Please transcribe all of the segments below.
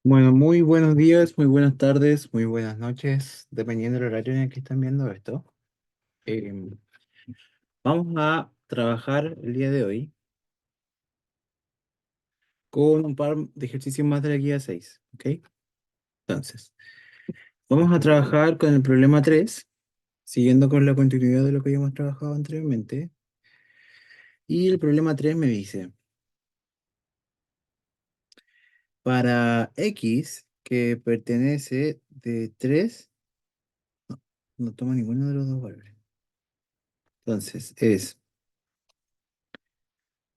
Bueno, muy buenos días, muy buenas tardes, muy buenas noches, dependiendo del horario en el que están viendo esto. Em, Vamos a trabajar el día de hoy con un par de ejercicios más de la guía 6, ¿ok? Entonces, vamos a trabajar con el problema 3, siguiendo con la continuidad de lo que habíamos trabajado anteriormente. Y el problema 3 me dice, para x que pertenece de 3, no toma ninguno de los dos valores. Entonces, es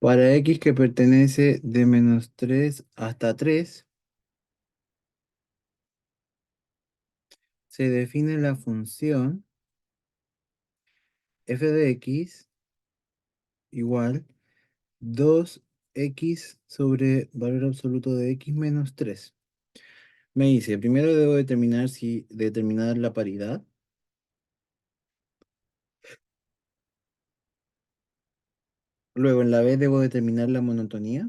para x que pertenece de -3 hasta 3, se define la función f de x igual 2x sobre valor absoluto de x menos 3. Me dice, primero debo determinar la paridad, luego en la b debo determinar la monotonía,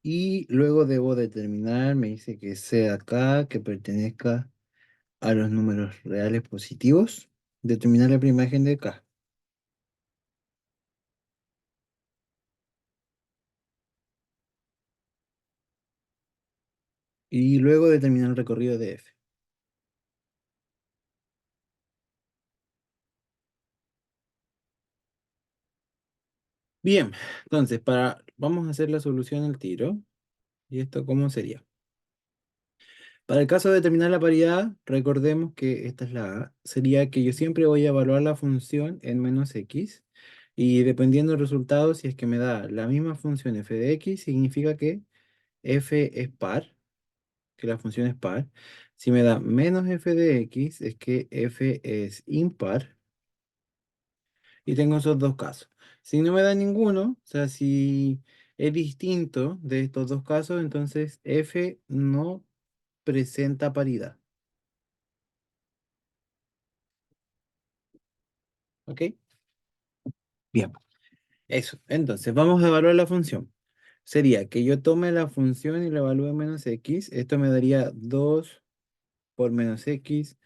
y luego debo determinar, me dice que sea acá, que pertenezca a los números reales positivos, determinar la primera imagen de K. Y luego determinar el recorrido de f. Bien, entonces vamos a hacer la solución al tiro. ¿Y esto cómo sería? Para el caso de determinar la paridad, recordemos que esta es la A, sería que yo siempre voy a evaluar la función en menos x, y dependiendo del resultado, si es que me da la misma función f de x, significa que f es par, que la función es par. Si me da menos f de x, es que f es impar. Y tengo esos dos casos. Si no me da ninguno, o sea, si es distinto de estos dos casos, entonces f no presenta paridad. ¿Ok? Bien, eso. Entonces, vamos a evaluar la función. Sería que yo tome la función y la evalúe en menos x. Esto me daría 2 por menos x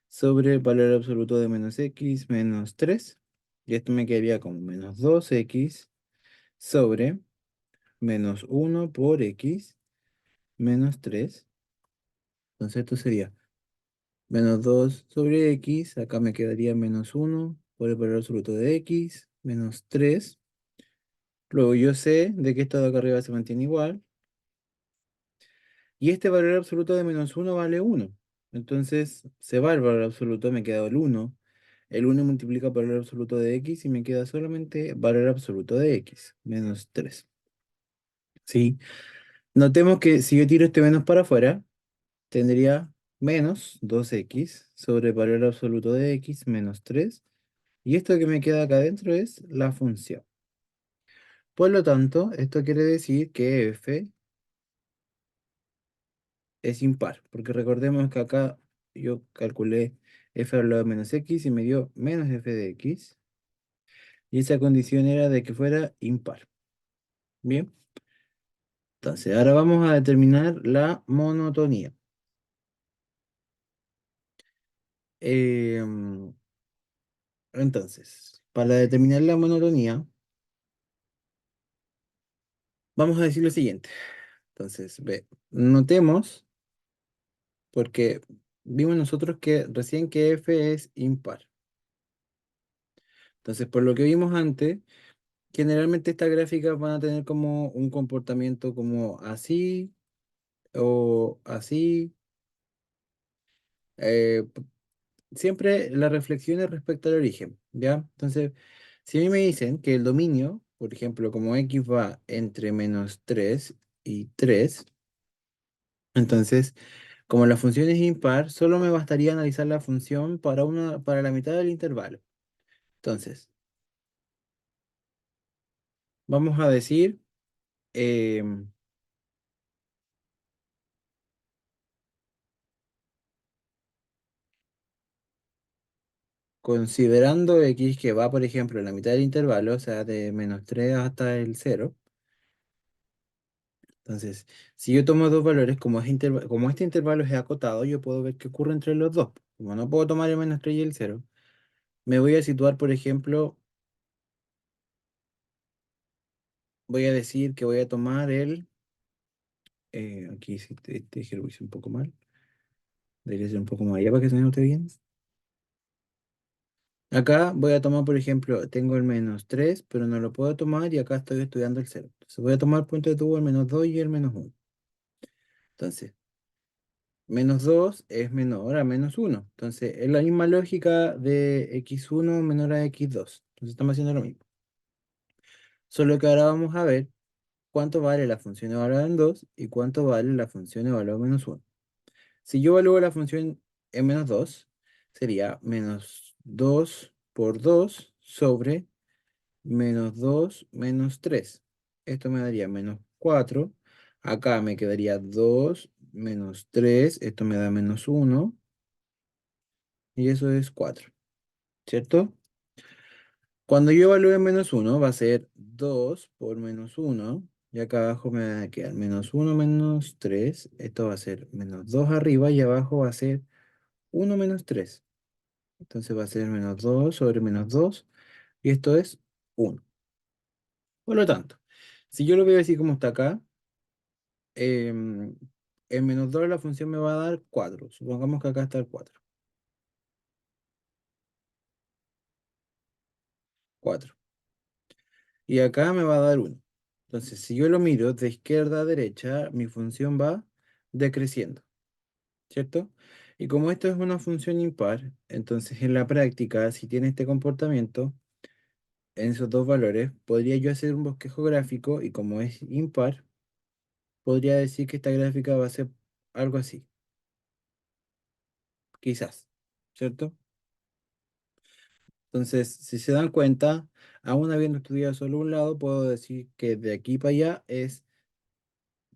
sobre el valor absoluto de menos x menos 3. Y esto me quedaría como menos 2x sobre menos 1 por x menos 3. Entonces esto sería menos 2 sobre x. Acá me quedaría menos 1 por el valor absoluto de x menos 3. Luego yo sé de que esto de acá arriba se mantiene igual. Y este valor absoluto de menos 1 vale 1. Entonces se va el valor absoluto, me queda el 1. El 1 multiplica por el valor absoluto de x y me queda solamente valor absoluto de x, menos 3. ¿Sí? Notemos que si yo tiro este menos para afuera, tendría menos 2x sobre el valor absoluto de x menos 3. Y esto que me queda acá adentro es la función. Por lo tanto, esto quiere decir que f es impar, porque recordemos que acá yo calculé f al lado de menos x y me dio menos f de x, y esa condición era de que fuera impar. Bien, entonces ahora vamos a determinar la monotonía. Em, entonces, para determinar la monotonía, vamos a decir lo siguiente. Entonces, ve, notemos, porque vimos nosotros que recién que f es impar. Entonces, por lo que vimos antes, generalmente estas gráficas van a tener como un comportamiento como así o así. Siempre la reflexión es respecto al origen, ¿ya? Entonces, si a mí me dicen que el dominio, por ejemplo, como x va entre menos 3 y 3, entonces, como la función es impar, solo me bastaría analizar la función para la mitad del intervalo. Entonces, vamos a decir, em, considerando x que va, por ejemplo, en la mitad del intervalo, o sea, de -3 hasta el cero. Entonces, si yo tomo dos valores, como este intervalo es acotado, yo puedo ver qué ocurre entre los dos. Como no puedo tomar el -3 y el cero, me voy a situar, por ejemplo, voy a decir que voy a tomar aquí sí, este ejercicio un poco mal. Debería ser un poco más allá para que se note bien. Acá voy a tomar, por ejemplo, tengo el -3, pero no lo puedo tomar y acá estoy estudiando el cero. Entonces voy a tomar punto de tubo el -2 y el -1. Entonces, -2 es menor a -1. Entonces, es la misma lógica de x1 menor a x2. Entonces, estamos haciendo lo mismo. Solo que ahora vamos a ver cuánto vale la función evaluada en 2 y cuánto vale la función evaluada en -1. Si yo evalúo la función en -2, sería -2 por 2 sobre -2 menos 3. Esto me daría -4. Acá me quedaría 2 menos 3. Esto me da -1. Y eso es 4, ¿cierto? Cuando yo evalúe -1 va a ser 2 por -1. Y acá abajo me va a quedar -1 menos 3. Esto va a ser -2 arriba y abajo va a ser 1 menos 3. Entonces va a ser -2 sobre -2. Y esto es 1. Por lo tanto, si yo lo veo así como está acá, em, en -2 la función me va a dar 4. Supongamos que acá está el 4. 4. Y acá me va a dar 1. Entonces, si yo lo miro de izquierda a derecha, mi función va decreciendo, ¿cierto? Y como esto es una función impar, entonces en la práctica, si tiene este comportamiento, en esos dos valores, podría yo hacer un bosquejo gráfico y como es impar, podría decir que esta gráfica va a ser algo así, quizás, ¿cierto? Entonces, si se dan cuenta, aún habiendo estudiado solo un lado, puedo decir que de aquí para allá es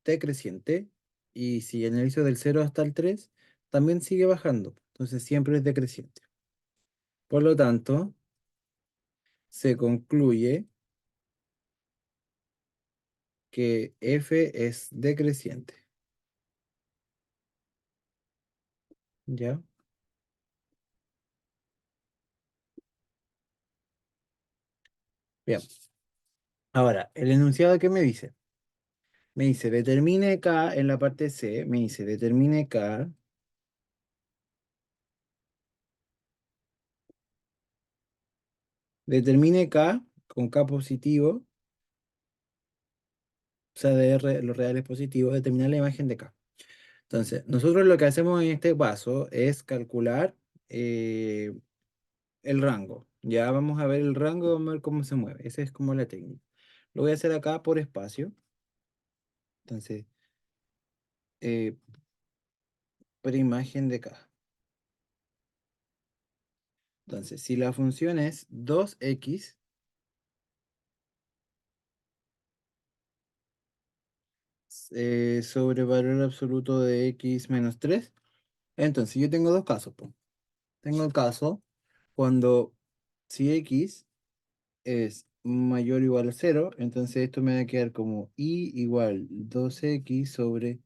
decreciente. Y si analizo del 0 hasta el 3 también sigue bajando. Entonces siempre es decreciente. Por lo tanto, se concluye que f es decreciente. ¿Ya? Bien. Ahora, el enunciado que me dice. Me dice, determine K en la parte C. Me dice, determine K con K positivo, o sea, de R, los reales positivos, determinar la imagen de K. Entonces, nosotros lo que hacemos en este paso es calcular eh, el rango. Ya vamos a ver el rango, vamos a ver cómo se mueve. Esa es como la técnica. Lo voy a hacer acá por espacio. Entonces, eh, por imagen de K. Entonces, si la función es 2x sobre valor absoluto de x menos 3, entonces yo tengo dos casos, po. Tengo el caso cuando si x es mayor o igual a 0, entonces esto me va a quedar como y igual 2x sobre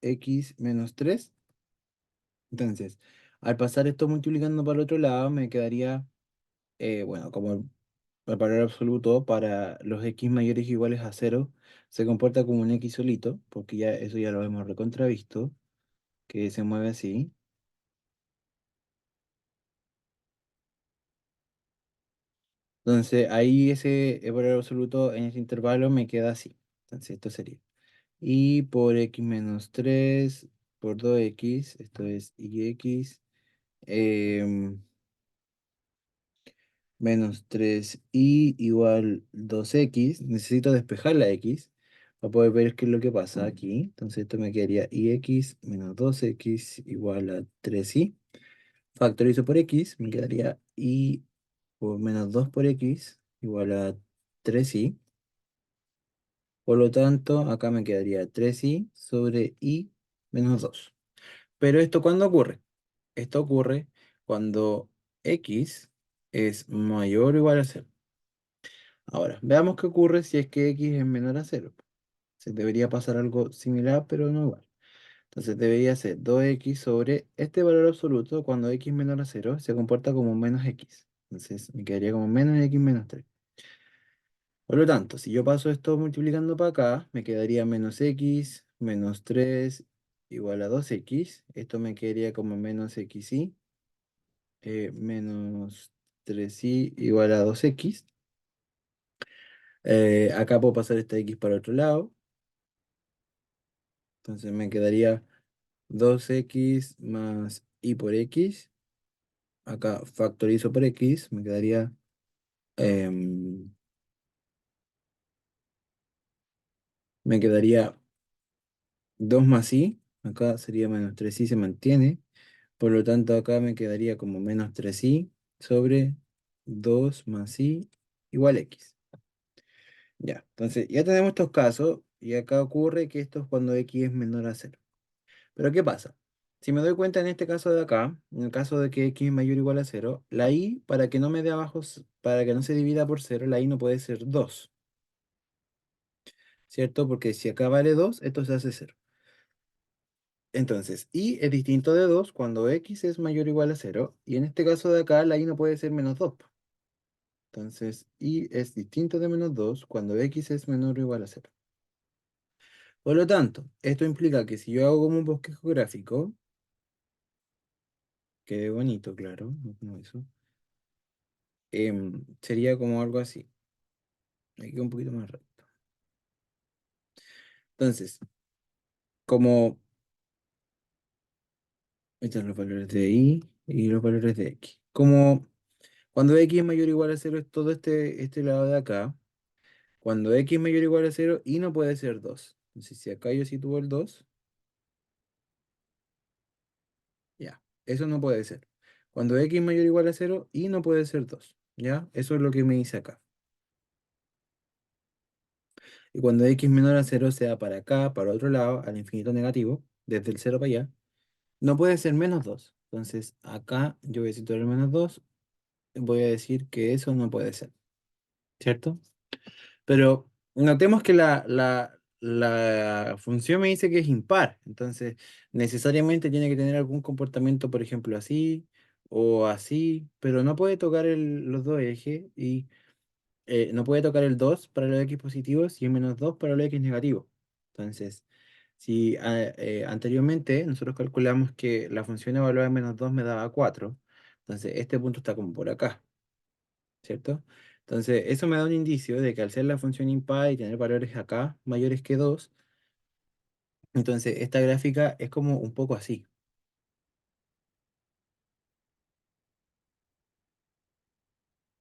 x menos 3. Entonces, al pasar esto multiplicando para el otro lado, me quedaría, bueno, como el valor absoluto para los x mayores o iguales a 0 se comporta como un x solito, porque ya eso ya lo hemos recontravisto, que se mueve así. Entonces, ahí ese valor absoluto en ese intervalo me queda así. Entonces, esto sería y por x menos 3 por 2x, esto es ix, em, menos 3y igual 2x. Necesito despejar la x para poder ver qué es lo que pasa aquí. Entonces esto me quedaría ix menos 2x igual a 3y. Factorizo por x, me quedaría y por menos 2 por x igual a 3y. Por lo tanto, acá me quedaría 3y sobre y menos 2. Pero ¿esto cuándo ocurre? Esto ocurre cuando x es mayor o igual a cero. Ahora, veamos qué ocurre si es que x es menor a cero. Se debería pasar algo similar, pero no igual. Entonces debería ser 2x sobre este valor absoluto cuando x menor a cero se comporta como menos x. Entonces me quedaría como menos x menos 3. Por lo tanto, si yo paso esto multiplicando para acá, me quedaría menos x menos 3 igual a 2x. Esto me quedaría como menos xy menos 3y igual a 2x. Acá puedo pasar esta x para otro lado. Entonces me quedaría 2x más y por x. Acá factorizo por x. Em, me quedaría 2 más y. Acá sería menos 3y, se mantiene. Por lo tanto, acá me quedaría como menos 3y sobre 2 más y igual a x. Ya, entonces ya tenemos estos casos y acá ocurre que esto es cuando x es menor a cero. Pero ¿qué pasa? Si me doy cuenta en este caso de acá, en el caso de que x es mayor o igual a cero, la y, para que no me dé abajo, para que no se divida por cero, la y no puede ser 2, ¿cierto? Porque si acá vale 2, esto se hace cero. Entonces, y es distinto de 2 cuando x es mayor o igual a cero, y en este caso de acá, la y no puede ser menos 2. Entonces, y es distinto de menos 2 cuando x es menor o igual a cero. Por lo tanto, esto implica que si yo hago como un bosquejo gráfico, quede bonito, claro, no como eso, sería como algo así. Aquí un poquito más recto. Entonces, como estos son los valores de y los valores de x. Como cuando x es mayor o igual a cero es todo este lado de acá. Cuando x es mayor o igual a cero, y no puede ser 2. Entonces, si acá yo sitúo el 2, ya, eso no puede ser. Cuando x es mayor o igual a cero, y no puede ser 2. ¿Ya? Eso es lo que me dice acá. Y cuando x menor a cero sea para acá, para otro lado, al infinito negativo, desde el cero para allá, no puede ser menos 2. Entonces, acá yo voy a situar el menos 2, voy a decir que eso no puede ser, ¿cierto? Pero notemos que la función me dice que es impar, entonces necesariamente tiene que tener algún comportamiento, por ejemplo, así o así, pero no puede tocar los dos ejes y no puede tocar el 2 para los x positivos y el menos 2 para los x negativos. Entonces, si anteriormente nosotros calculamos que la función evaluada en menos 2 me daba 4, entonces este punto está como por acá. ¿Cierto? Entonces, eso me da un indicio de que al ser la función impar y tener valores acá mayores que 2, entonces esta gráfica es como un poco así,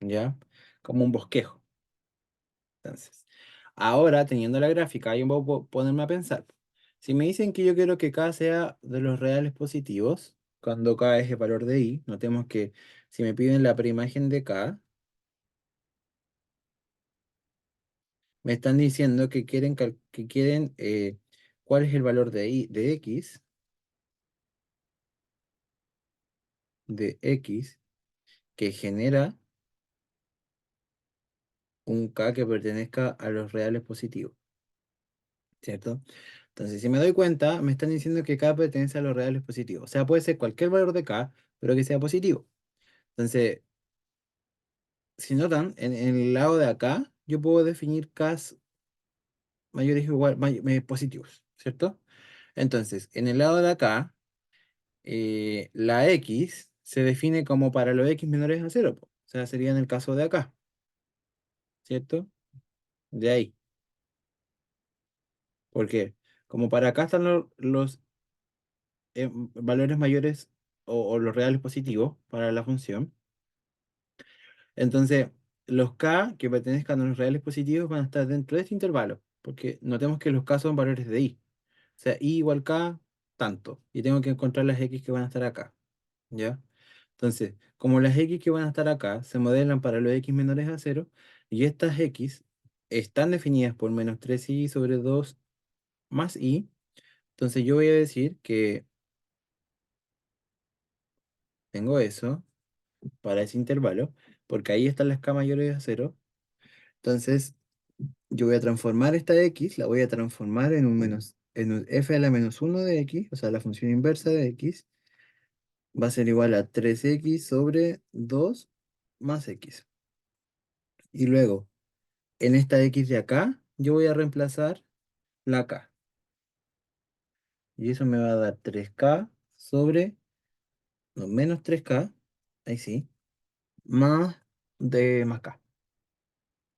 ¿ya? Como un bosquejo. Entonces, ahora teniendo la gráfica, yo puedo ponerme a pensar. Si me dicen que yo quiero que K sea de los reales positivos, cuando K es el valor de I, notemos que si me piden la preimagen de K, me están diciendo que quieren cuál es el valor de I, de X que genera un K que pertenezca a los reales positivos, ¿cierto? Entonces, si me doy cuenta, me están diciendo que K pertenece a los reales positivos. O sea, puede ser cualquier valor de K, pero que sea positivo. Entonces, si notan, en el lado de acá, yo puedo definir Ks mayores o igual, positivos, ¿cierto? Entonces, en el lado de acá, la X se define como para los X menores a cero, po. O sea, sería en el caso de acá, ¿cierto? De ahí. Porque como para acá están los valores mayores o los reales positivos para la función, entonces los k que pertenezcan a los reales positivos van a estar dentro de este intervalo, porque notemos que los k son valores de i. O sea, i igual k, tanto. Y tengo que encontrar las x que van a estar acá. ¿Ya? Entonces, como las x que van a estar acá se modelan para los x menores a cero, y estas x están definidas por menos 3i sobre 2 más i, entonces yo voy a decir que tengo eso. para ese intervalo, porque ahí están las k mayores a cero. Entonces, yo voy a transformar esta x, la voy a transformar en un f a la menos uno de x, o sea, la función inversa de x, va a ser igual a 3x sobre 2 más x. Y luego, en esta x de acá, yo voy a reemplazar la k. Y eso me va a dar 3k sobre, no, menos 3k, ahí sí, más k,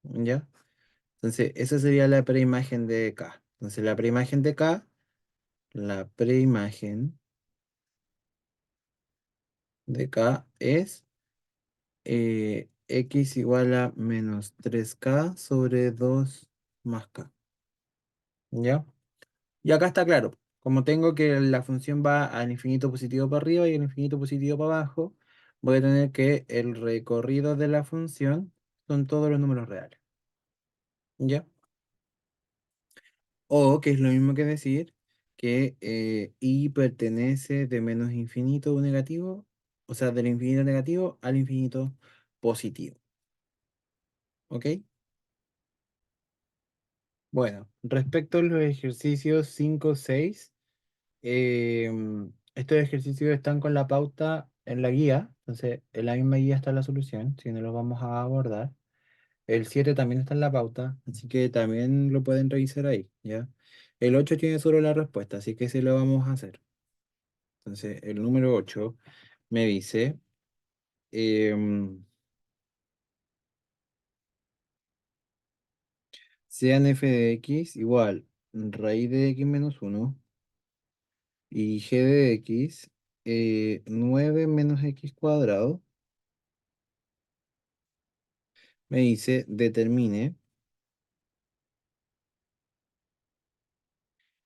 ¿ya? Entonces, esa sería la preimagen de k. Entonces, la preimagen de k, la preimagen de k es x igual a menos 3k sobre 2 más k, ¿ya? Y acá está claro, como tengo que la función va al infinito positivo para arriba y al infinito positivo para abajo, voy a tener que el recorrido de la función son todos los números reales, ¿ya? O que es lo mismo que decir que y pertenece de menos infinito negativo, o sea, del infinito negativo al infinito positivo, ¿ok? Bueno, respecto a los ejercicios 5 6, estos ejercicios están con la pauta en la guía, entonces en la misma guía está la solución, si no lo vamos a abordar. El 7 también está en la pauta, así que también lo pueden revisar ahí, ¿ya? El 8 tiene solo la respuesta, así que sí lo vamos a hacer. Entonces, el número 8 me dice, em, sean f de x igual raíz de x menos uno y g de x 9 menos x cuadrado, me dice, determine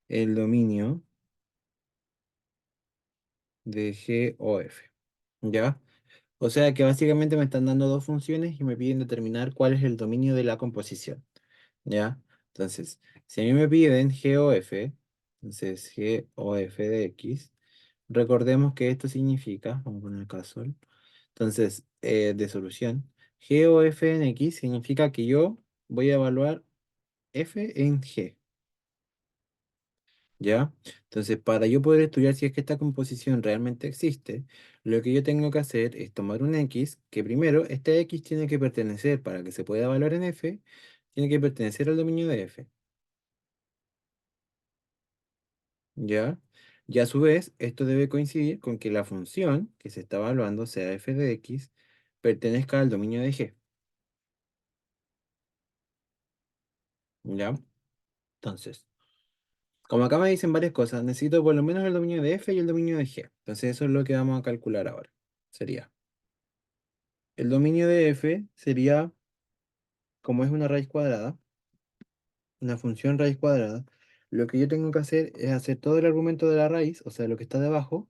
el dominio de G o F, ¿ya? O sea que básicamente me están dando dos funciones y me piden determinar cuál es el dominio de la composición, ¿ya? Entonces, si a mí me piden G o F, entonces G o F de X, recordemos que esto significa, vamos a poner acá sol, entonces, de solución, G o F en X significa que yo voy a evaluar F en G, ¿ya? Entonces, para yo poder estudiar si es que esta composición realmente existe, lo que yo tengo que hacer es tomar un X, que primero, este X tiene que pertenecer, para que se pueda evaluar en F, tiene que pertenecer al dominio de F, ¿ya? Y a su vez, esto debe coincidir con que la función que se está evaluando, sea F de X, pertenezca al dominio de G, ¿ya? Entonces, como acá me dicen varias cosas, necesito por lo menos el dominio de F y el dominio de G. Entonces, eso es lo que vamos a calcular ahora. Sería. El dominio de f sería, como es una raíz cuadrada, una función raíz cuadrada, lo que yo tengo que hacer es hacer todo el argumento de la raíz, o sea, lo que está debajo,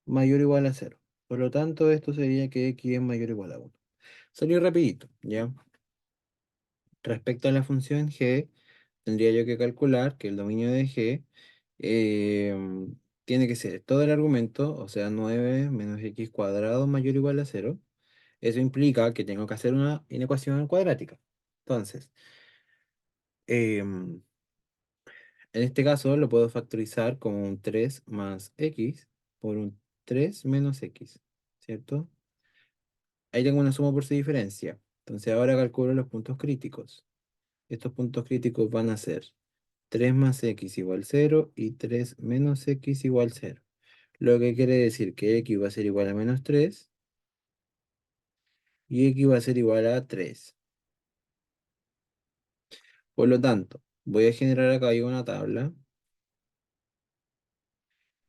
mayor o igual a cero. Por lo tanto, esto sería que x es mayor o igual a uno. Salió rapidito, ¿ya? Respecto a la función g, tendría yo que calcular que el dominio de g tiene que ser todo el argumento, o sea, 9 menos x cuadrado mayor o igual a cero. Eso implica que tengo que hacer una inecuación cuadrática. Entonces, em, en este caso lo puedo factorizar como un 3 más x por un 3 menos x, ¿cierto? Ahí tengo una suma por su diferencia. Entonces ahora calculo los puntos críticos. Estos puntos críticos van a ser 3 más x igual cero y 3 menos x igual cero. Lo que quiere decir que x va a ser igual a menos 3 y x va a ser igual a 3. Por lo tanto, voy a generar acá yo una tabla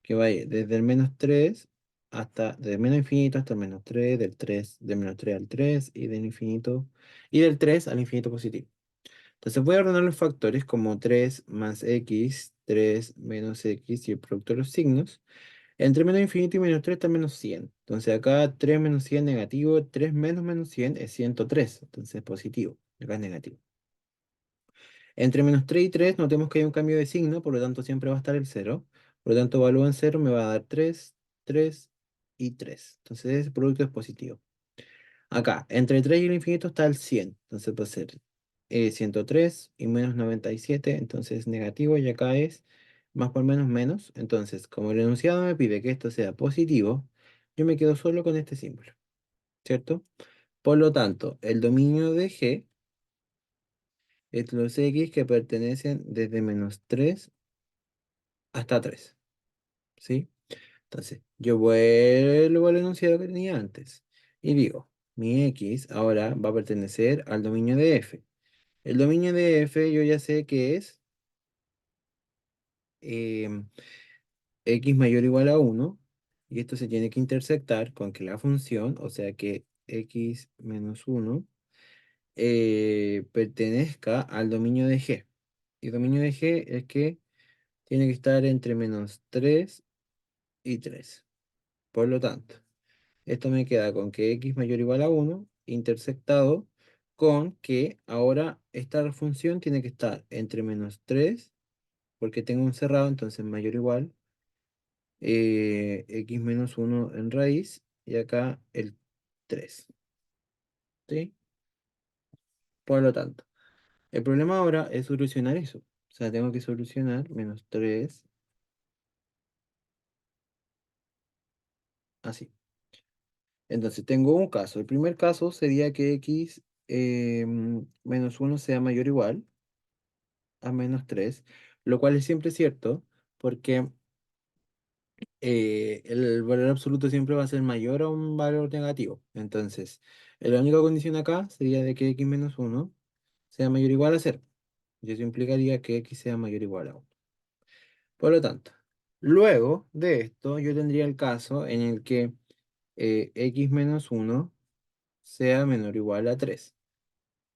que va a ir desde el menos 3 hasta, desde menos infinito hasta el menos 3, del menos 3 al 3 y del infinito, y del 3 al infinito positivo. Entonces voy a ordenar los factores como 3 más x, 3 menos x y el producto de los signos. Entre menos infinito y menos 3 está menos 100. Entonces acá 3 menos 100 negativo, 3 menos menos 100 es 103. Entonces es positivo, acá es negativo. Entre menos 3 y 3 notemos que hay un cambio de signo, por lo tanto siempre va a estar el cero. Por lo tanto, valúo en cero me va a dar 3, 3 y 3. Entonces ese producto es positivo. Acá, entre 3 y el infinito está el 100. Entonces puede ser 103 y menos 97. Entonces es negativo y acá es más por menos menos. Entonces, como el enunciado me pide que esto sea positivo, yo me quedo solo con este símbolo, ¿cierto? Por lo tanto, el dominio de G es los X que pertenecen desde -3 hasta 3, ¿sí? Entonces, yo vuelvo al enunciado que tenía antes y digo, mi X ahora va a pertenecer al dominio de F. El dominio de F yo ya sé que es em, X mayor o igual a 1 y esto se tiene que intersectar con que la función, o sea que X menos 1, pertenezca al dominio de G. Y el dominio de G es que tiene que estar entre -3 y 3. Por lo tanto, esto me queda con que X mayor o igual a 1 intersectado con que ahora esta función tiene que estar entre -3 porque tengo un cerrado, entonces mayor o igual, X menos 1 en raíz y acá el 3. ¿Sí? Por lo tanto, el problema ahora es solucionar eso. O sea, tengo que solucionar -3 así. Entonces tengo un caso. El primer caso sería que X menos 1 sea mayor o igual a -3, lo cual es siempre cierto porque el valor absoluto siempre va a ser mayor a un valor negativo. Entonces, la única condición acá sería de que X menos 1 sea mayor o igual a 0. Y eso implicaría que X sea mayor o igual a 1. Por lo tanto, luego de esto, yo tendría el caso en el que X menos 1 sea menor o igual a 3.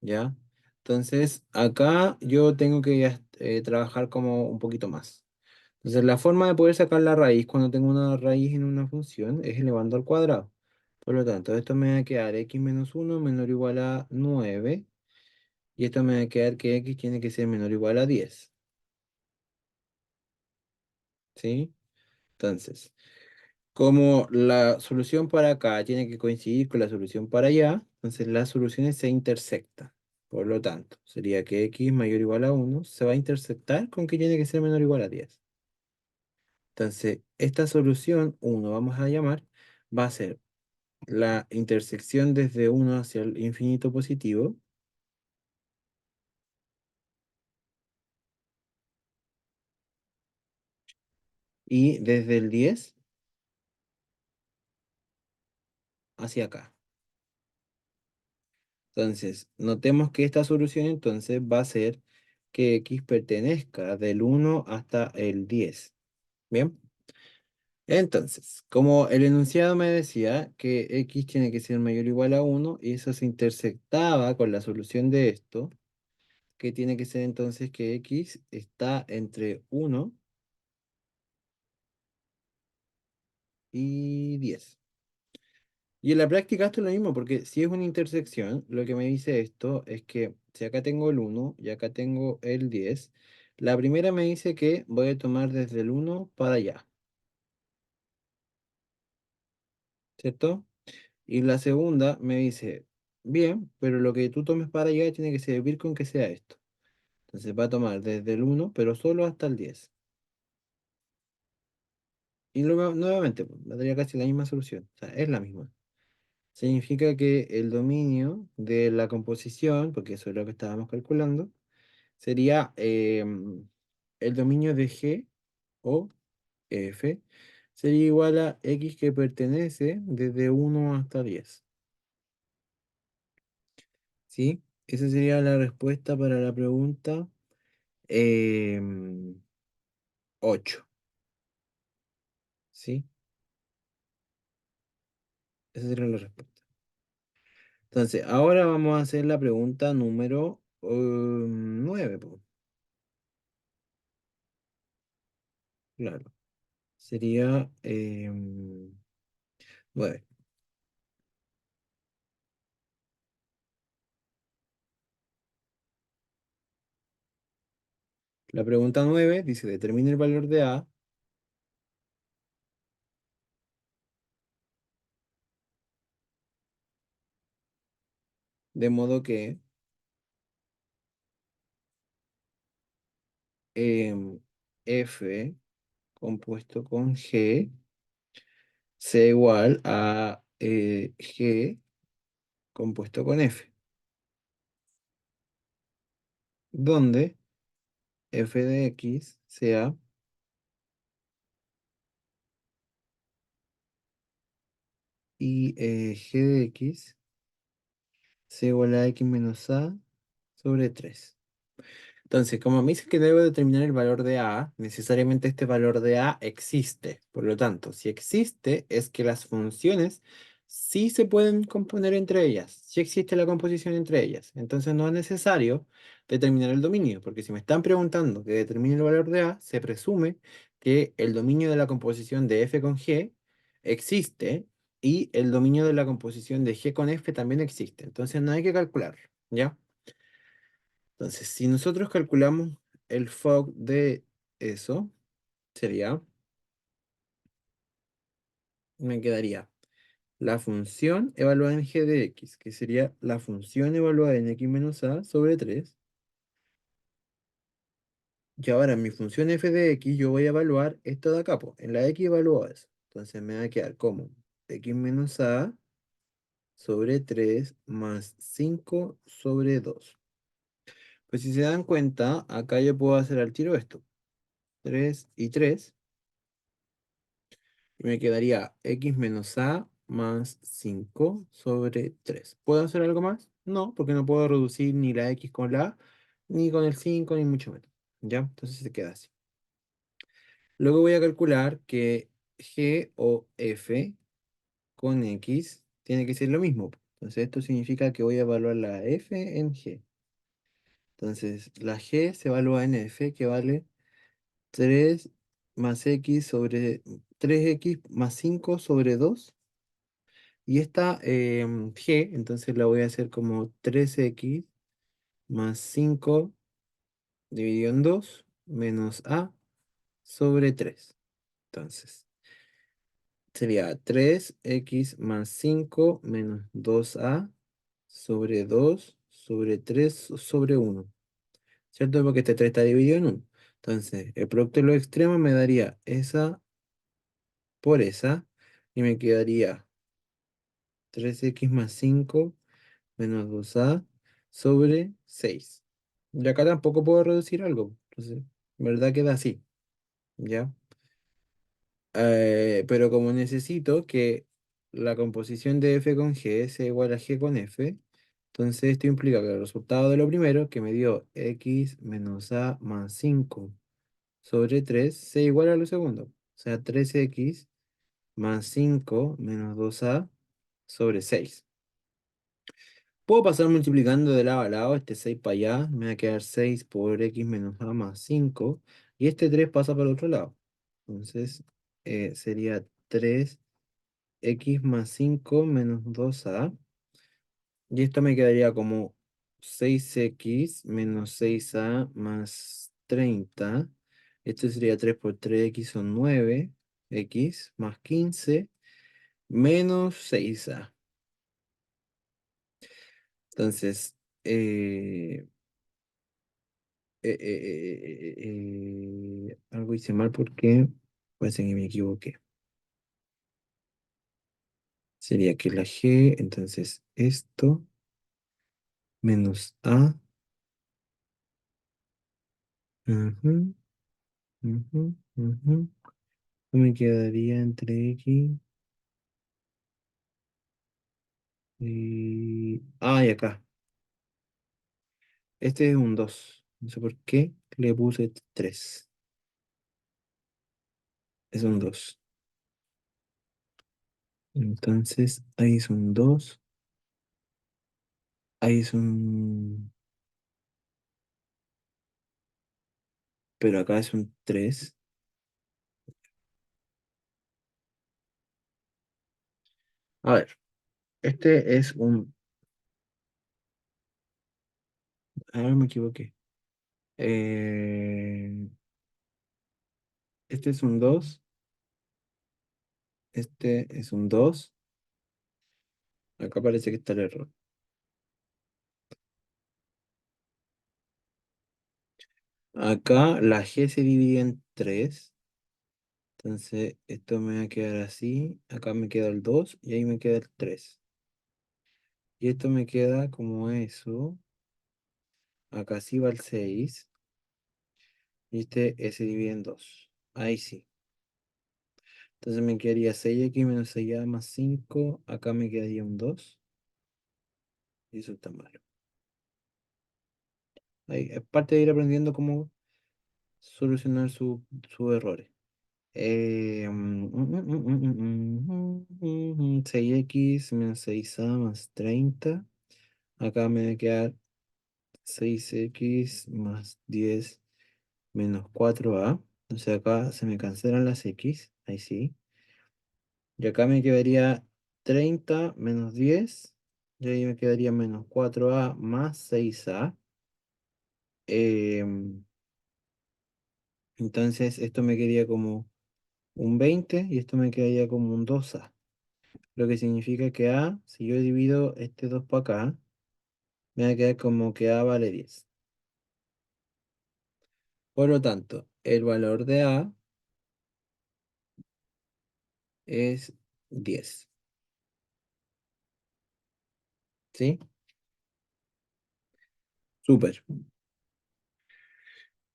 ¿Ya? Entonces, acá yo tengo que ya, trabajar como un poquito más. Entonces, la forma de poder sacar la raíz cuando tengo una raíz en una función es elevando al cuadrado. Por lo tanto, esto me va a quedar x menos 1 menor o igual a 9. Y esto me va a quedar que x tiene que ser menor o igual a 10. ¿Sí? Entonces, como la solución para acá tiene que coincidir con la solución para allá, entonces las soluciones se intersectan. Por lo tanto, sería que x mayor o igual a 1 se va a intersectar con que tiene que ser menor o igual a 10. Entonces, esta solución 1 vamos a llamar, va a ser la intersección desde 1 hacia el infinito positivo y desde el 10 hacia acá. Entonces, notemos que esta solución entonces va a ser que x pertenezca del 1 hasta el 10. ¿Bien? Entonces, como el enunciado me decía que x tiene que ser mayor o igual a 1 y eso se intersectaba con la solución de esto, que tiene que ser entonces que x está entre 1 y 10. Y en la práctica esto es lo mismo, porque si es una intersección, lo que me dice esto es que si acá tengo el 1 y acá tengo el 10, la primera me dice que voy a tomar desde el 1 para allá, ¿cierto? Y la segunda me dice, bien, pero lo que tú tomes para allá tiene que servir con que sea esto. Entonces va a tomar desde el 1, pero solo hasta el 10. Y luego, nuevamente, pues, me daría casi la misma solución, o sea, es la misma. Significa que el dominio de la composición, porque eso es lo que estábamos calculando, sería el dominio de G o F, sería igual a X que pertenece desde 1 hasta 10. ¿Sí? Esa sería la respuesta para la pregunta 8. ¿Sí? Esa sería la respuesta. Entonces, ahora vamos a hacer la pregunta número 9. Claro. Sería 9. La pregunta 9 dice, determine el valor de A De modo que F compuesto con G sea igual a G compuesto con F, donde F de X sea y G de X sea igual a X menos A sobre 3. Entonces, como me dice que debo determinar el valor de A, necesariamente este valor de A existe. Por lo tanto, si existe, es que las funciones sí se pueden componer entre ellas. Sí existe la composición entre ellas. Entonces no es necesario determinar el dominio, porque si me están preguntando que determine el valor de A, se presume que el dominio de la composición de F con G existe y el dominio de la composición de G con F también existe. Entonces no hay que calcular, ¿ya? Entonces, si nosotros calculamos el fog de eso, sería, me quedaría la función evaluada en g de x, que sería la función evaluada en x menos a sobre 3. Y ahora en mi función f de x yo voy a evaluar esto de acá, po. En la x evalúo eso. Entonces me va a quedar como x menos a sobre 3 más 5 sobre 2. Pues si se dan cuenta, acá yo puedo hacer al tiro esto. 3 y 3. Y me quedaría x menos a más 5 sobre 3. ¿Puedo hacer algo más? No, porque no puedo reducir ni la x con la a, ni con el 5 ni mucho menos. ¿Ya? Entonces se queda así. Luego voy a calcular que g o f con x tiene que ser lo mismo. Entonces esto significa que voy a evaluar la f en g. Entonces la g se evalúa en f, que vale 3 más x sobre 3x más 5 sobre 2. Y esta g, entonces la voy a hacer como 3x más 5 dividido en 2 menos a sobre 3. Entonces, sería 3x más 5 menos 2a sobre 2 sobre 3 sobre 1. ¿Cierto? Porque este 3 está dividido en 1. Entonces, el producto de los extremos me daría esa por esa. Y me quedaría 3x más 5 menos 2a sobre 6. Y acá tampoco puedo reducir algo. Entonces, en verdad queda así, ¿ya? Pero como necesito que la composición de f con g sea igual a g con f, entonces esto implica que el resultado de lo primero, que me dio x menos a más 5 sobre 3, sea igual a lo segundo. O sea, 3x más 5 menos 2a sobre 6. Puedo pasar multiplicando de lado a lado, este 6 para allá, me va a quedar 6 por x menos a más 5, y este 3 pasa para el otro lado. Entonces sería 3x más 5 menos 2a, y esto me quedaría como 6x menos 6a más 30. Esto sería 3 por 3x son 9x más 15 menos 6a. Entonces, algo hice mal porque parece que me equivoqué. Sería que la G, entonces esto menos A. Ujú, ujú, ujú. Me quedaría entre X y... Ah, y acá. Este es un 2. No sé por qué le puse 3. Es un 2. Entonces, ahí es un 2. Ahí es un... Pero acá es un 3. A ver, este es un... Ahora me equivoqué. Eh, este es un 2, este es un 2. Acá parece que está el error. Acá la G se divide en 3. Entonces esto me va a quedar así. Acá me queda el 2 y ahí me queda el 3. Y esto me queda como eso. Acá sí va el 6. Y este se divide en 2. Ahí sí. Entonces me quedaría 6x menos 6a más 5. Acá me quedaría un 2. Y eso está malo. Ahí, es parte de ir aprendiendo cómo solucionar sus errores. 6x menos 6a más 30. Acá me va a quedar 6x más 10 menos 4a. Entonces acá se me cancelan las x. Ahí sí. Y acá me quedaría 30 menos 10. Y ahí me quedaría menos 4a más 6a. Em, entonces esto me quedaría como un 20 y esto me quedaría como un 2a. Lo que significa que a, si yo divido este 2 para acá, me va a quedar como que a vale 10. Por lo tanto, el valor de a es 10. ¿Sí? Súper.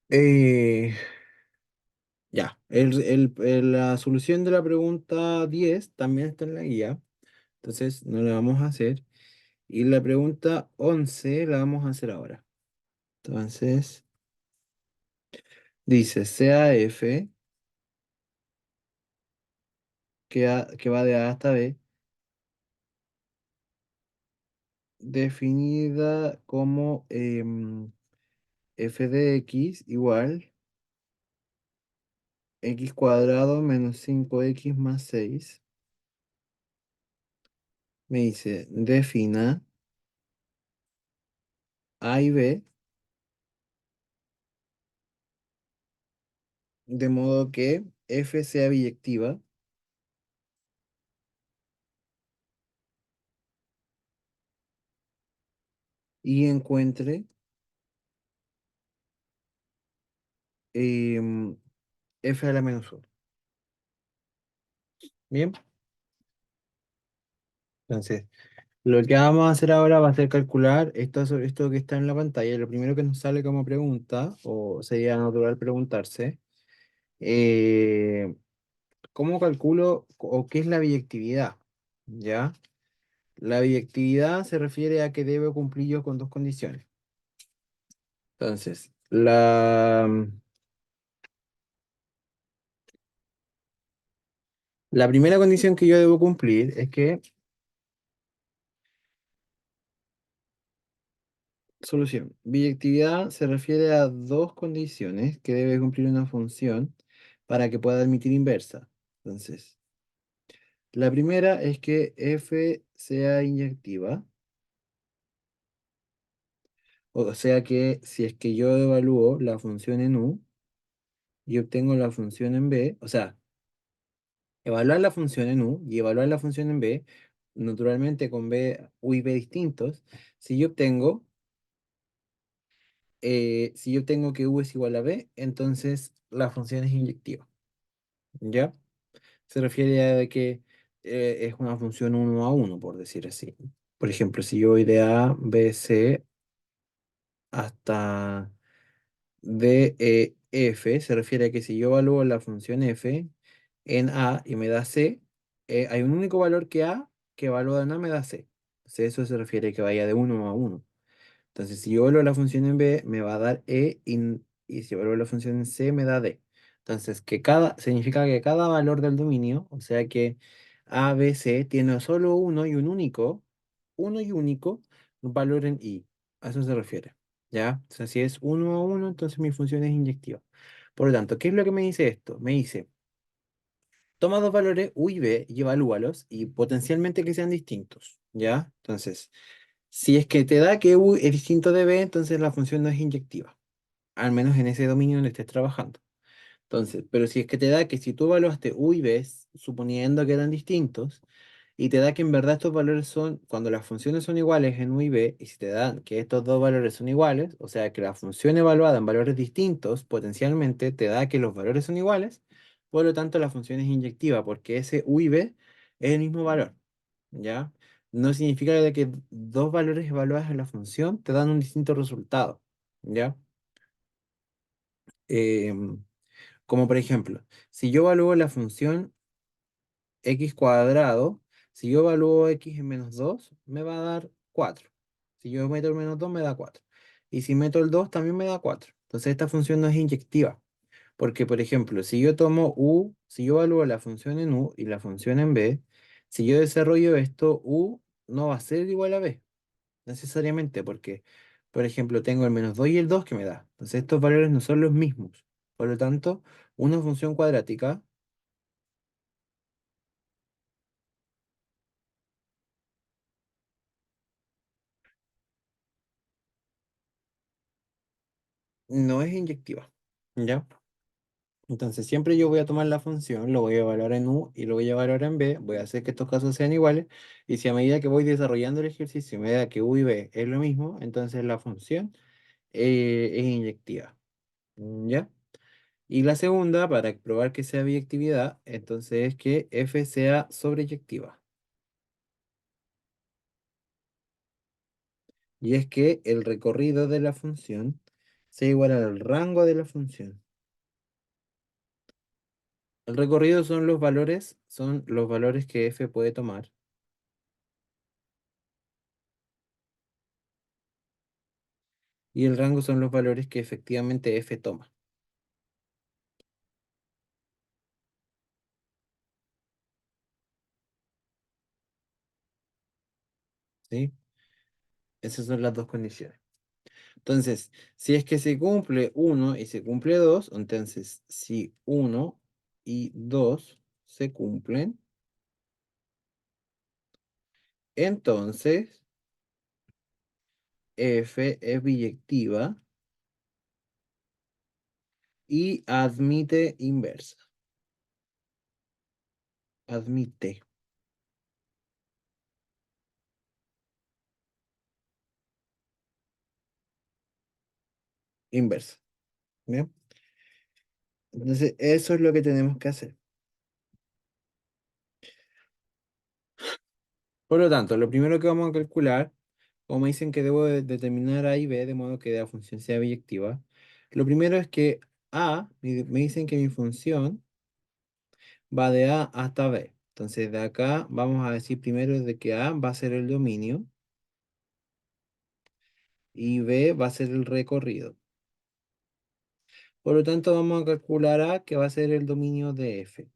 Eh, ya, la solución de la pregunta 10 también está en la guía, entonces no la vamos a hacer. Y la pregunta 11 la vamos a hacer ahora. Entonces, dice CAF, que va de A hasta B, definida como f de x igual x cuadrado menos 5x más 6. Me dice, defina A y B de modo que f sea biyectiva y encuentre em, f a la menos 1. Bien, entonces lo que vamos a hacer ahora va a ser calcular esto que está en la pantalla. Lo primero que nos sale como pregunta, o sería natural preguntarse, eh, ¿cómo calculo o qué es la biyectividad? ¿Ya? La biyectividad se refiere a que debe cumplir yo con dos condiciones. Entonces, la primera condición que yo debo cumplir es que, solución, biyectividad se refiere a dos condiciones que debe cumplir una función para que pueda admitir inversa. Entonces, la primera es que f sea inyectiva, o sea que si es que yo evalúo la función en u y obtengo la función en b, o sea, evaluar la función en u y evaluar la función en b, naturalmente con b, u y b distintos, si yo obtengo, si yo obtengo que u es igual a b, entonces la función es inyectiva. ¿Ya? Se refiere a que es una función uno a uno, por decir así. Por ejemplo, si yo voy de a, b, c hasta d, e, f, se refiere a que si yo evalúo la función f en a y me da c, hay un único valor que a que evalúa en a me da c. Entonces eso se refiere a que vaya de uno a uno. Entonces, si yo evalúo la función en B, me va a dar E y si evalúo la función en C, me da D. Entonces, significa que cada valor del dominio, o sea que A, B, C, tiene solo uno y único valor en I. A eso se refiere. ¿Ya? O sea, si es uno a uno, entonces mi función es inyectiva. Por lo tanto, ¿qué es lo que me dice esto? Me dice, toma dos valores U y B y evalúalos y potencialmente que sean distintos. ¿Ya? Entonces, si es que te da que U es distinto de B, entonces la función no es inyectiva, al menos en ese dominio donde estés trabajando. Entonces, pero si es que te da que si tú evaluaste U y B, suponiendo que eran distintos, y te da que en verdad estos valores son, cuando las funciones son iguales en U y B, y si te dan que estos dos valores son iguales, o sea que la función evaluada en valores distintos potencialmente te da que los valores son iguales, por lo tanto la función es inyectiva, porque ese U y B es el mismo valor, ¿ya? No significa de que dos valores evaluados en la función te dan un distinto resultado, ¿ya? Em, Como por ejemplo, si yo evalúo la función x cuadrado, si yo evalúo x en -2 me va a dar 4. Si yo meto el -2 me da 4. Y si meto el 2 también me da 4. Entonces esta función no es inyectiva. Porque, por ejemplo, si yo tomo u, si yo evalúo la función en u y la función en b, si yo desarrollo esto, u no va a ser igual a b, necesariamente, porque, por ejemplo, tengo el -2 y el 2 que me da. Entonces estos valores no son los mismos. Por lo tanto, una función cuadrática no es inyectiva. ¿Ya? Entonces siempre yo voy a tomar la función, lo voy a evaluar en U y lo voy a evaluar en B, voy a hacer que estos casos sean iguales, y si a medida que voy desarrollando el ejercicio me da que U y B es lo mismo, entonces la función es inyectiva. ¿Ya? Y la segunda, para probar que sea biyectividad, entonces es que F sea sobreyectiva. Y es que el recorrido de la función sea igual al rango de la función. El recorrido son los valores que F puede tomar. Y el rango son los valores que efectivamente F toma. ¿Sí? Esas son las dos condiciones. Entonces, si es que se cumple uno y se cumple 2, entonces si uno y 2 se cumplen, entonces F es biyectiva y admite inversa. Admite inversa. ¿Bien? Entonces, eso es lo que tenemos que hacer. Por lo tanto, lo primero que vamos a calcular, como me dicen que debo determinar A y B de modo que la función sea biyectiva, lo primero es que A, me dicen que mi función va de A hasta B. Entonces, de acá vamos a decir primero de que A va a ser el dominio y B va a ser el recorrido. Por lo tanto, vamos a calcular A que va a ser el dominio de F.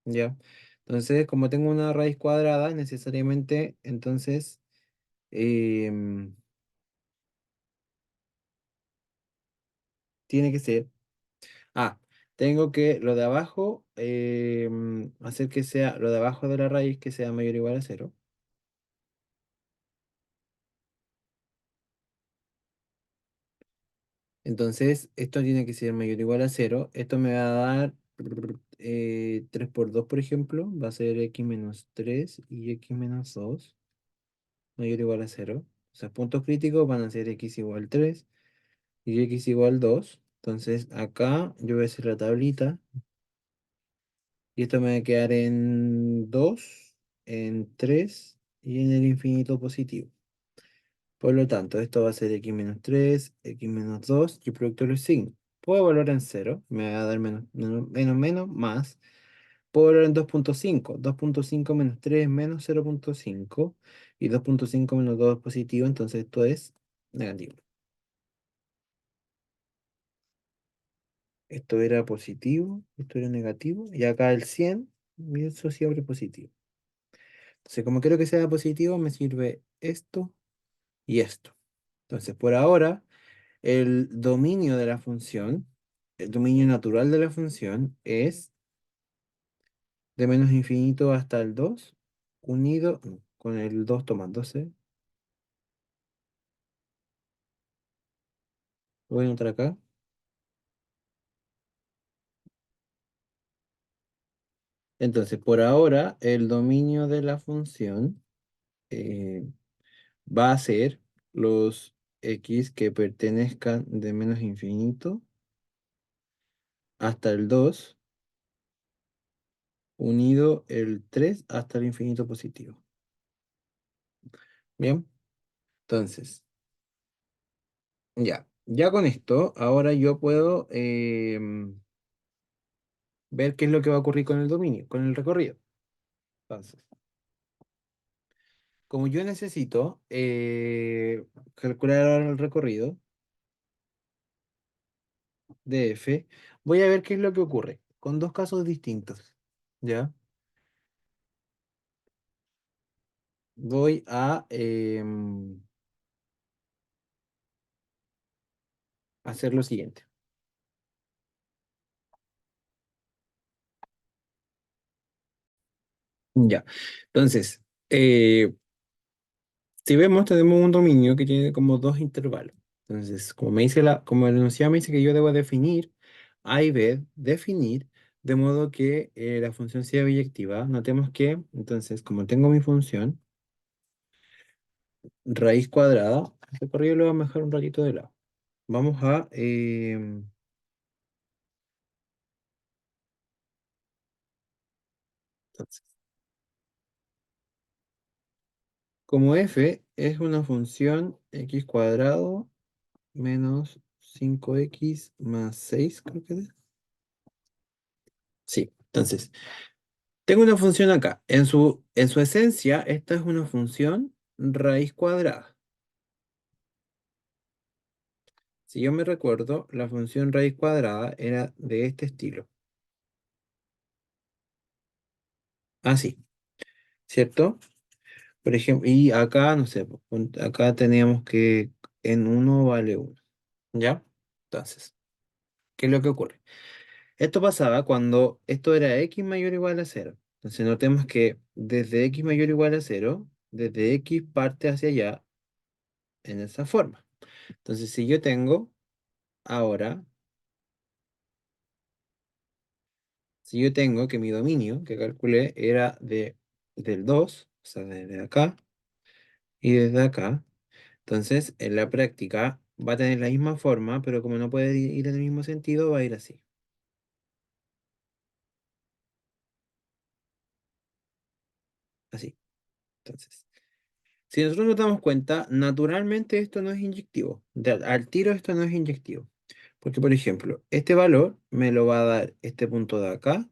¿Ya? Entonces, como tengo una raíz cuadrada, necesariamente, entonces, em, tiene que ser Ah, tengo que lo de abajo, hacer que sea lo de abajo de la raíz que sea mayor o igual a cero. Entonces, esto tiene que ser mayor o igual a cero. Esto me va a dar 3 por 2, por ejemplo. Va a ser x menos 3 y x menos 2 mayor o igual a cero. O sea, puntos críticos van a ser x igual 3 y x igual 2. Entonces, acá yo voy a hacer la tablita y esto me va a quedar en 2, en 3 y en el infinito positivo. Por lo tanto, esto va a ser x menos 3, x menos 2 y el producto de los signos. Puedo evaluar en cero, me va a dar menos, más. Puedo evaluar en 2.5, 2.5 menos 3 menos 0.5 y 2.5 menos 2 es positivo, entonces esto es negativo. Esto era positivo, esto era negativo y acá el 100 y eso siempre positivo. Entonces, como quiero que sea positivo, me sirve esto y esto. Entonces, por ahora, el dominio de la función, el dominio natural de la función es de menos infinito hasta el 2 unido no, con el 2 tomándose. Lo voy a anotar acá. Entonces, por ahora, el dominio de la función eh, va a ser los x que pertenezcan de menos infinito hasta el 2 unido el 3 hasta el infinito positivo. Bien, entonces, ya con esto, ahora yo puedo ver qué es lo que va a ocurrir con el dominio, con el recorrido. Entonces, como yo necesito calcular ahora el recorrido de f, voy a ver qué es lo que ocurre con dos casos distintos. ¿Ya? Voy a hacer lo siguiente. Ya. Entonces, si vemos, tenemos un dominio que tiene como dos intervalos. Entonces, como el enunciado me dice que yo debo definir A y B, definir de modo que la función sea biyectiva. Notemos que, entonces, como tengo mi función, raíz cuadrada, este corrido lo vamos a dejar un ratito de lado. Vamos a, entonces, como f es una función x cuadrado menos 5x más 6 creo que es. Sí, entonces, tengo una función acá. En su esencia, esta es una función raíz cuadrada. Si yo me recuerdo, la función raíz cuadrada era de este estilo. Así, ¿cierto? Por ejemplo, y acá, no sé, pues, acá teníamos que en uno vale uno. ¿Ya? Entonces, ¿qué es lo que ocurre? Esto pasaba cuando esto era x mayor o igual a cero. Entonces notemos que desde x mayor o igual a cero, desde x parte hacia allá en esa forma. Entonces si yo tengo ahora, si yo tengo que mi dominio que calculé era del 2, o sea, desde acá y desde acá, entonces en la práctica va a tener la misma forma, pero como no puede ir en el mismo sentido, va a ir así. Así. Entonces. Si nosotros nos damos cuenta, naturalmente esto no es inyectivo. Al tiro esto no es inyectivo. Porque, por ejemplo, este valor me lo va a dar este punto de acá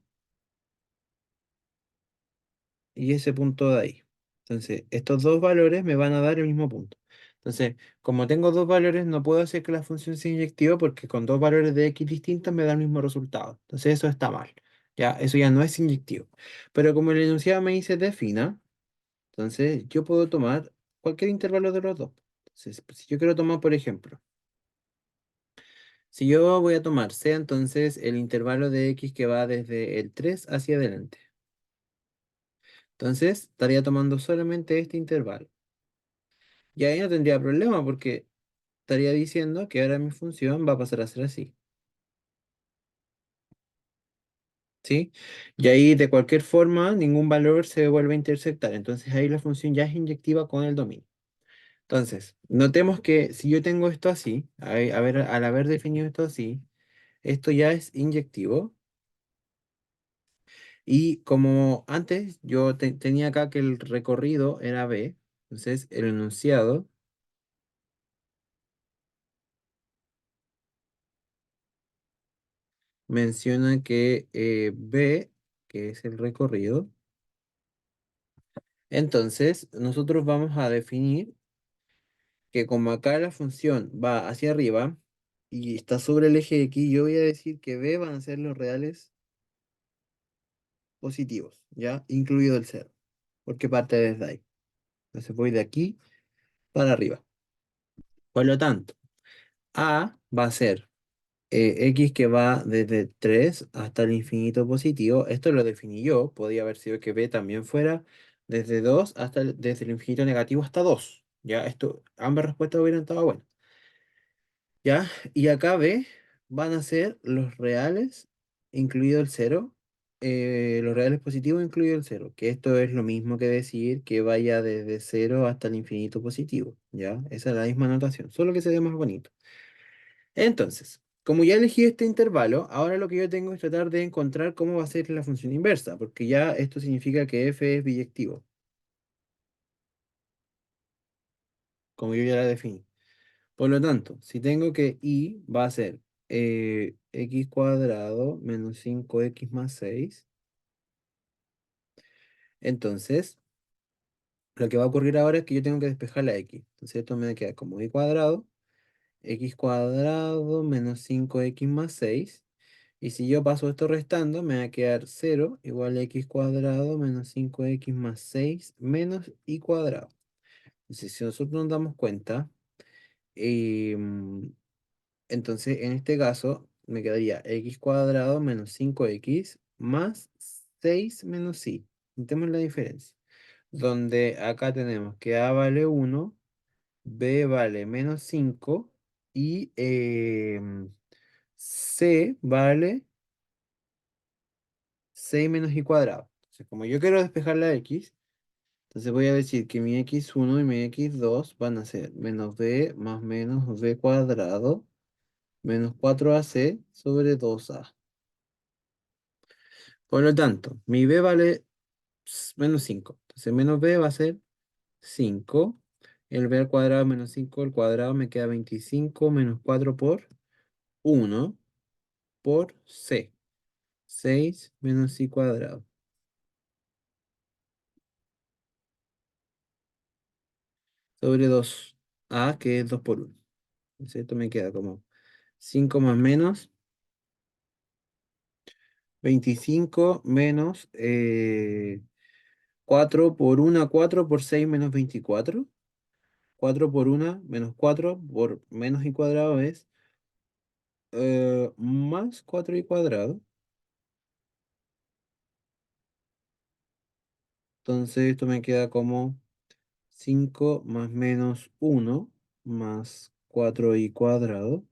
y ese punto de ahí. Entonces, estos dos valores me van a dar el mismo punto. Entonces, como tengo dos valores, no puedo hacer que la función sea inyectiva porque con dos valores de x distintos me da el mismo resultado. Entonces, eso está mal. Ya, eso ya no es inyectivo. Pero como el enunciado me dice defina, entonces yo puedo tomar cualquier intervalo de los dos. Entonces, si yo quiero tomar, por ejemplo, si yo voy a tomar C, entonces el intervalo de X que va desde el 3 hacia adelante. Entonces, estaría tomando solamente este intervalo. Y ahí no tendría problema porque estaría diciendo que ahora mi función va a pasar a ser así. ¿Sí? Y ahí de cualquier forma ningún valor se vuelve a intersectar. Entonces ahí la función ya es inyectiva con el dominio. Entonces, notemos que si yo tengo esto así, al haber definido esto así, esto ya es inyectivo. Y como antes yo tenía acá que el recorrido era B, entonces el enunciado menciona que B, que es el recorrido, entonces nosotros vamos a definir que como acá la función va hacia arriba y está sobre el eje X, yo voy a decir que B van a ser los reales positivos, ¿ya? Incluido el cero, porque parte desde ahí. Entonces voy de aquí para arriba. Por lo tanto, A va a ser x que va desde 3 hasta el infinito positivo. Esto lo definí yo. Podía haber sido que b también fuera desde 2 hasta desde el infinito negativo hasta 2. Ya, ambas respuestas hubieran estado buenas. Ya, y acá b van a ser los reales, incluido el cero, los reales positivos incluido el cero, que esto es lo mismo que decir que vaya desde cero hasta el infinito positivo, ¿ya? Esa es la misma notación, solo que se ve más bonito. Entonces, como ya elegí este intervalo, ahora lo que yo tengo es tratar de encontrar cómo va a ser la función inversa, porque ya esto significa que f es biyectivo, como yo ya la definí. Por lo tanto, si tengo que y va a ser x cuadrado menos 5x más 6, entonces lo que va a ocurrir ahora es que yo tengo que despejar la x. Entonces esto me queda como y cuadrado, x cuadrado menos 5x más 6. Y si yo paso esto restando, me va a quedar 0 igual a x cuadrado menos 5x más 6 menos y cuadrado. Entonces, si nosotros nos damos cuenta, em, entonces en este caso me quedaría x cuadrado menos 5x más 6 menos y. Notemos la diferencia. Donde acá tenemos que a vale 1, b vale menos 5 y c vale 6 menos y cuadrado. Entonces, como yo quiero despejar la x, entonces voy a decir que mi x1 y mi x2 van a ser menos b más menos b cuadrado menos 4ac sobre 2a. Por lo tanto, mi b vale menos 5. Entonces, menos b va a ser 5. El b al cuadrado menos 5 al cuadrado me queda 25 menos 4 por 1 por c. 6 menos c cuadrado sobre 2a, que es 2 por 1. Entonces, esto me queda como 5 más menos 25 menos 4 por 1, 4 por 6 menos 24. 4 por 1 menos 4 por menos y cuadrado es más 4 y cuadrado. Entonces esto me queda como 5 más menos 1 más 4 y cuadrado.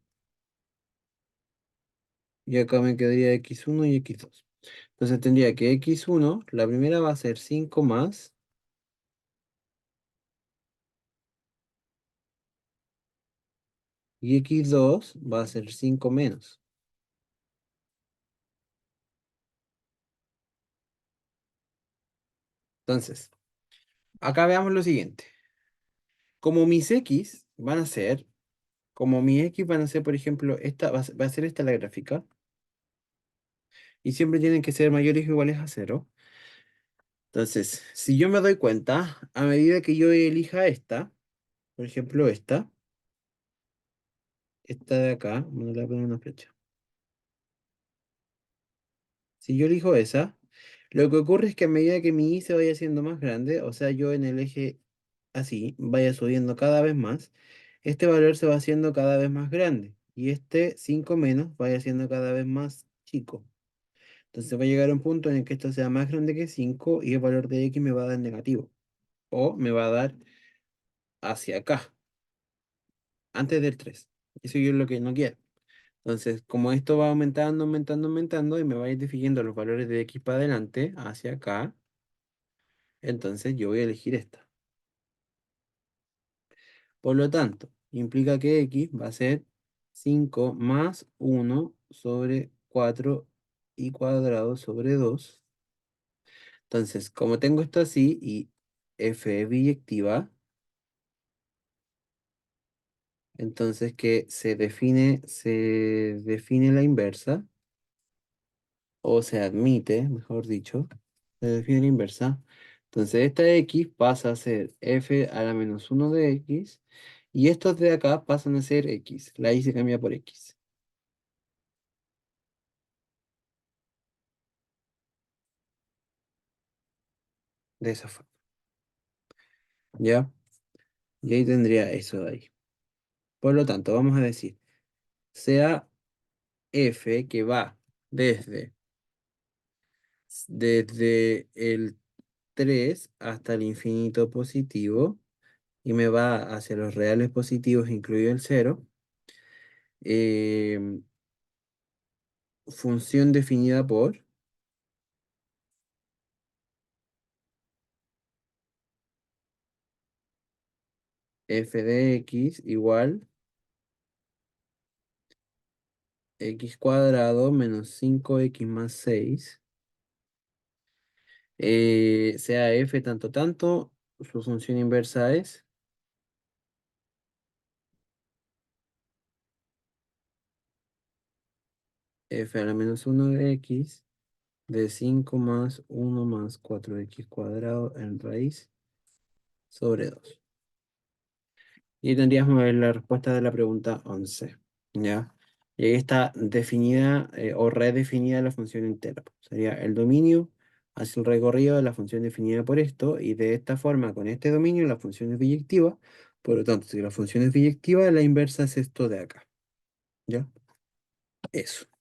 Y acá me quedaría x1 y x2. Entonces tendría que x1, la primera va a ser 5 más, y x2 va a ser 5 menos. Entonces, acá veamos lo siguiente. Como mis x van a ser, como mis x van a ser, por ejemplo, esta va a ser esta la gráfica, y siempre tienen que ser mayores o iguales a cero. Entonces, si yo me doy cuenta, a medida que yo elija esta, por ejemplo, esta de acá, no le voy a poner una flecha. Si yo elijo esa, lo que ocurre es que a medida que mi y se vaya haciendo más grande, o sea, yo en el eje así, vaya subiendo cada vez más, este valor se va haciendo cada vez más grande, y este 5 menos vaya siendo cada vez más chico. Entonces va a llegar un punto en el que esto sea más grande que 5 y el valor de x me va a dar negativo. O me va a dar hacia acá, antes del 3. Eso yo es lo que no quiero. Entonces, como esto va aumentando, aumentando, aumentando, y me va a ir definiendo los valores de x para adelante, hacia acá, entonces yo voy a elegir esta. Por lo tanto, implica que x va a ser 5 más 1 sobre 4 y cuadrado sobre 2. Entonces, como tengo esto así y f es biyectiva, entonces que se define la inversa, o se admite, mejor dicho, se define la inversa. Entonces esta x pasa a ser f a la menos 1 de x, y estos de acá pasan a ser x. La y se cambia por x. De esa forma. ¿Ya? Y ahí tendría eso de ahí. Por lo tanto, vamos a decir, sea f que va desde el 3 hasta el infinito positivo, y me va hacia los reales positivos, incluido el cero, función definida por f de x igual x cuadrado menos 5x más 6 sea f tanto tanto, su función inversa es f a la menos 1 de x de 5 más 1 más 4x cuadrado en raíz sobre 2. Y tendríamos la respuesta de la pregunta 11, ¿ya? Y ahí está definida o redefinida la función entera. Sería el dominio hacia el recorrido de la función definida por esto, y de esta forma, con este dominio, la función es biyectiva. Por lo tanto, si la función es biyectiva, la inversa es esto de acá, ¿ya? Eso.